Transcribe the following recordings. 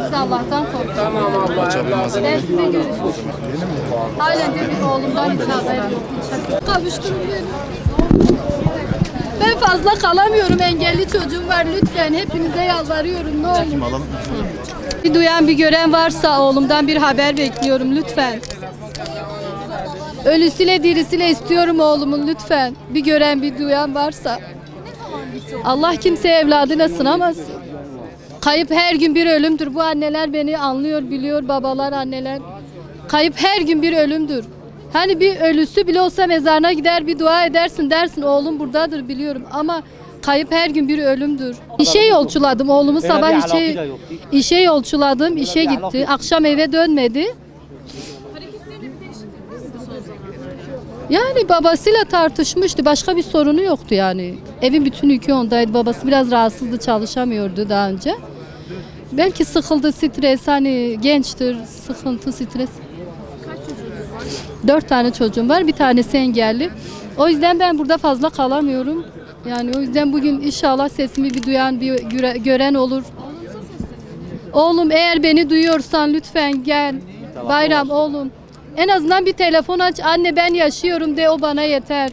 Siz Allah'tan korkun. Tamam abla. Ben size görüşürüz. Halen de bir oğlumdan hiç haber yok. Kavuşturun beni. Ben fazla kalamıyorum. Engelli çocuğum var. Lütfen hepinize yalvarıyorum. Ne olur. Bir duyan bir gören varsa oğlumdan bir haber bekliyorum. Lütfen. Ölüsüyle dirisiyle istiyorum oğlumun lütfen. Bir gören bir duyan varsa. Allah kimse evladına sınamasın. Kayıp her gün bir ölümdür. Bu anneler beni anlıyor, biliyor, babalar, anneler. Kayıp her gün bir ölümdür. Hani bir ölüsü bile olsa mezarına gider bir dua edersin dersin oğlum buradadır biliyorum ama kayıp her gün bir ölümdür. İşe yolculadım oğlumu sabah işe yolculadım, işe gitti. Akşam eve dönmedi. Yani babasıyla tartışmıştı. Başka bir sorunu yoktu yani. Evin bütün yükü ondaydı. Babası biraz rahatsızdı, çalışamıyordu daha önce. Belki sıkıldı, stres, hani gençtir, sıkıntı, stres. Kaç çocuğunuz var? 4 tane çocuğum var. Bir tanesi engelli. O yüzden ben burada fazla kalamıyorum. Yani o yüzden bugün inşallah sesimi bir duyan, bir gören olur. Oğlum eğer beni duyuyorsan lütfen gel. Bayram oğlum. En azından bir telefon aç. Anne ben yaşıyorum de, o bana yeter.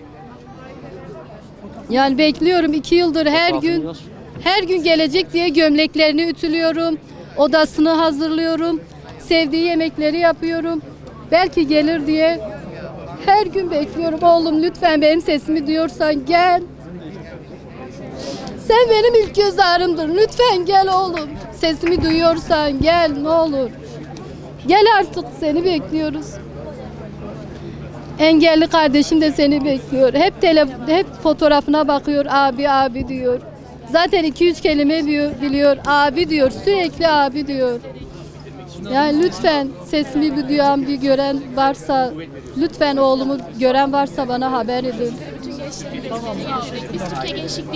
Yani bekliyorum 2 yıldır her gün gelecek diye gömleklerini ütülüyorum. Odasını hazırlıyorum. Sevdiği yemekleri yapıyorum. Belki gelir diye her gün bekliyorum. Oğlum lütfen benim sesimi duyuyorsan gel. Sen benim ilk göz ağrımdır. Lütfen gel oğlum. Sesimi duyuyorsan gel ne olur. Gel artık, seni bekliyoruz. Engelli kardeşim de seni bekliyor. Hep fotoğrafına bakıyor, abi abi diyor. Zaten 2-3 kelime biliyor. Abi diyor, sürekli abi diyor. Yani lütfen sesimi bir duyan, bir gören varsa, lütfen oğlumu gören varsa bana haber edin. Biz Türkiye Gençlik